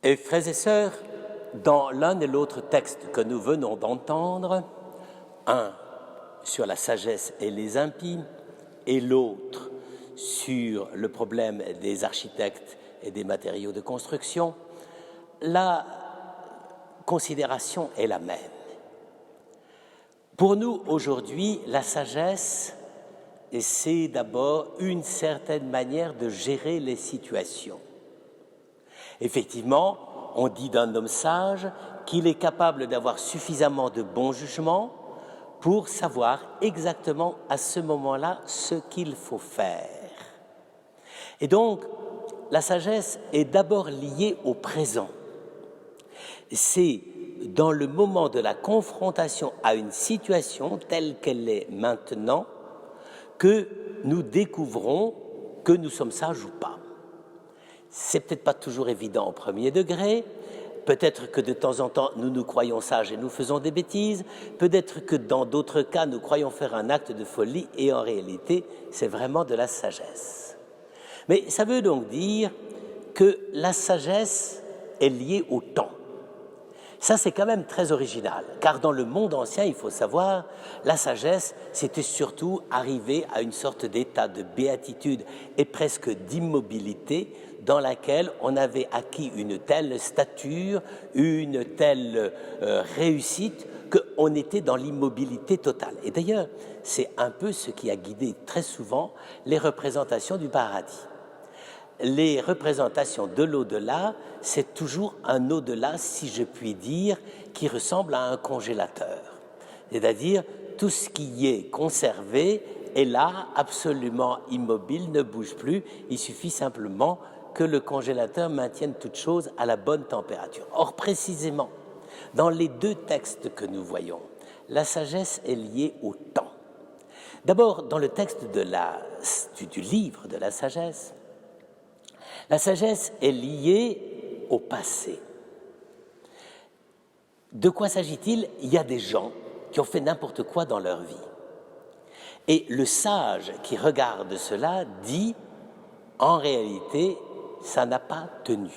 Et frères et sœurs, dans l'un et l'autre texte que nous venons d'entendre, un sur la sagesse et les impies, et l'autre sur le problème des architectes et des matériaux de construction, la considération est la même. Pour nous, aujourd'hui, la sagesse, c'est d'abord une certaine manière de gérer les situations. Effectivement, on dit d'un homme sage qu'il est capable d'avoir suffisamment de bon jugement pour savoir exactement à ce moment-là ce qu'il faut faire. Et donc, la sagesse est d'abord liée au présent. C'est dans le moment de la confrontation à une situation telle qu'elle est maintenant que nous découvrons que nous sommes sages ou pas. C'est peut-être pas toujours évident au premier degré, peut-être que de temps en temps nous nous croyons sages et nous faisons des bêtises, peut-être que dans d'autres cas nous croyons faire un acte de folie et en réalité c'est vraiment de la sagesse. Mais ça veut donc dire que la sagesse est liée au temps. Ça, c'est quand même très original, car dans le monde ancien, il faut savoir, la sagesse, c'était surtout arriver à une sorte d'état de béatitude et presque d'immobilité dans laquelle on avait acquis une telle stature, une telle réussite, qu'on était dans l'immobilité totale. Et d'ailleurs, c'est un peu ce qui a guidé très souvent les représentations du paradis. Les représentations de l'au-delà, c'est toujours un au-delà, si je puis dire, qui ressemble à un congélateur. C'est-à-dire, tout ce qui y est conservé est là, absolument immobile, ne bouge plus. Il suffit simplement que le congélateur maintienne toute chose à la bonne température. Or, précisément, dans les deux textes que nous voyons, la sagesse est liée au temps. D'abord, dans le texte du livre de la sagesse est liée au passé. De quoi s'agit-il? Il y a des gens qui ont fait n'importe quoi dans leur vie. Et le sage qui regarde cela dit, en réalité, ça n'a pas tenu.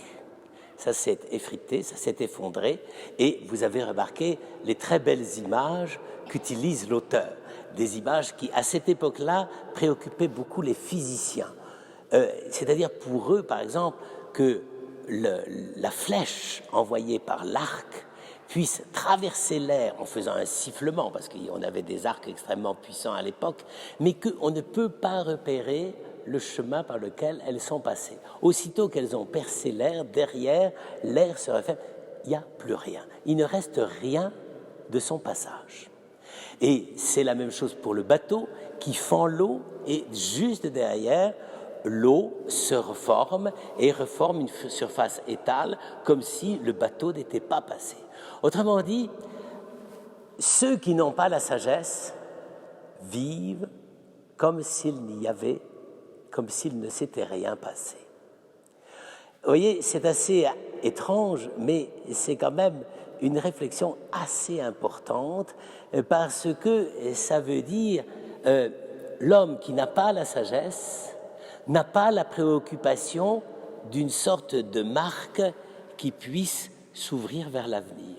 Ça s'est effrité, ça s'est effondré, et vous avez remarqué les très belles images qu'utilise l'auteur. Des images qui, à cette époque-là, préoccupaient beaucoup les physiciens. C'est-à-dire pour eux, par exemple, que la flèche envoyée par l'arc puisse traverser l'air en faisant un sifflement, parce qu'on avait des arcs extrêmement puissants à l'époque, mais qu'on ne peut pas repérer le chemin par lequel elles sont passées. Aussitôt qu'elles ont percé l'air, derrière, l'air se referme, il n'y a plus rien. Il ne reste rien de son passage. Et c'est la même chose pour le bateau qui fend l'eau, et juste derrière, l'eau se reforme et reforme une surface étale comme si le bateau n'était pas passé. Autrement dit, ceux qui n'ont pas la sagesse vivent comme s'il ne s'était rien passé. Vous voyez, c'est assez étrange, mais c'est quand même une réflexion assez importante parce que ça veut dire l'homme qui n'a pas la sagesse n'a pas la préoccupation d'une sorte de marque qui puisse s'ouvrir vers l'avenir.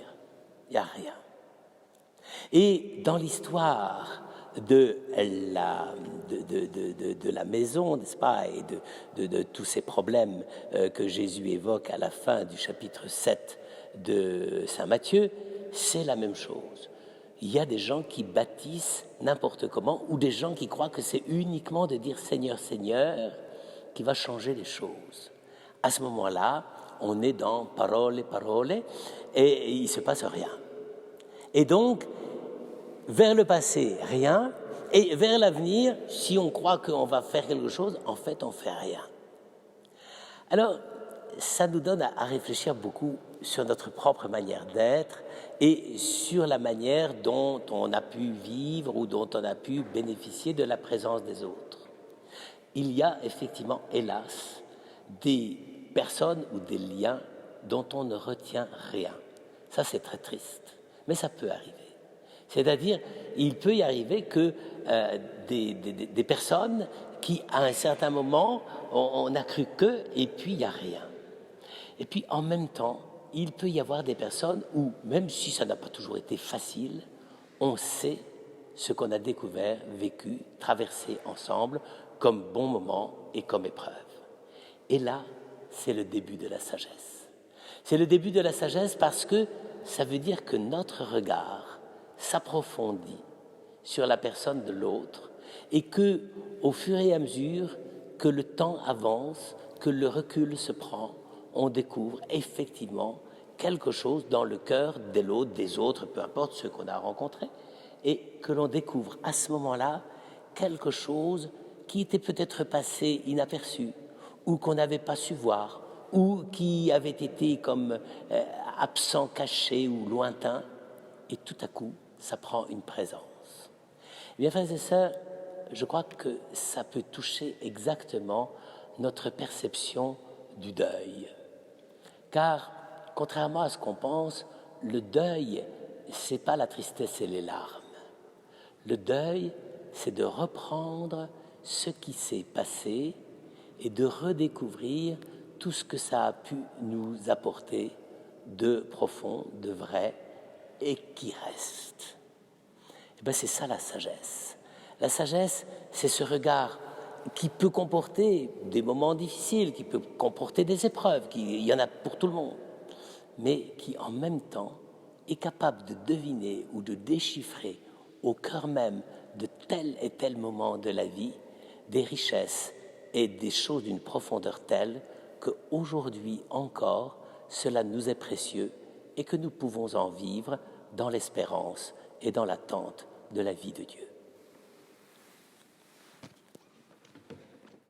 Il n'y a rien. Et dans l'histoire de la maison, n'est-ce pas, et de tous ces problèmes que Jésus évoque à la fin du chapitre 7 de Saint Matthieu, c'est la même chose. Il y a des gens qui bâtissent n'importe comment, ou des gens qui croient que c'est uniquement de dire « Seigneur, Seigneur » qui va changer les choses. À ce moment-là, on est dans « parole, parole » et il ne se passe rien. Et donc, vers le passé, rien, et vers l'avenir, si on croit qu'on va faire quelque chose, en fait, on ne fait rien. Alors, ça nous donne à réfléchir beaucoup sur notre propre manière d'être et sur la manière dont on a pu vivre ou dont on a pu bénéficier de la présence des autres. Il y a effectivement, hélas, des personnes ou des liens dont on ne retient rien. Ça, c'est très triste, mais ça peut arriver. C'est-à-dire, il peut y arriver que des personnes qui, à un certain moment, on a cru que, et puis il n'y a rien. Et puis en même temps, il peut y avoir des personnes où, même si ça n'a pas toujours été facile, on sait ce qu'on a découvert, vécu, traversé ensemble comme bon moment et comme épreuve. Et là, c'est le début de la sagesse. C'est le début de la sagesse parce que ça veut dire que notre regard s'approfondit sur la personne de l'autre et que, au fur et à mesure que le temps avance, que le recul se prend, on découvre effectivement quelque chose dans le cœur de l'autre, des autres, peu importe ceux qu'on a rencontrés, et que l'on découvre à ce moment-là quelque chose qui était peut-être passé inaperçu, ou qu'on n'avait pas su voir, ou qui avait été comme absent, caché ou lointain, et tout à coup, ça prend une présence. Eh bien, frères et sœurs, je crois que ça peut toucher exactement notre perception du deuil. Car, contrairement à ce qu'on pense, le deuil, c'est pas la tristesse et les larmes. Le deuil, c'est de reprendre ce qui s'est passé et de redécouvrir tout ce que ça a pu nous apporter de profond, de vrai et qui reste. Et bien, c'est ça la sagesse. La sagesse, c'est ce regard qui peut comporter des moments difficiles, qui peut comporter des épreuves, il y en a pour tout le monde, mais qui en même temps est capable de deviner ou de déchiffrer au cœur même de tel et tel moment de la vie des richesses et des choses d'une profondeur telle qu'aujourd'hui encore, cela nous est précieux et que nous pouvons en vivre dans l'espérance et dans l'attente de la vie de Dieu.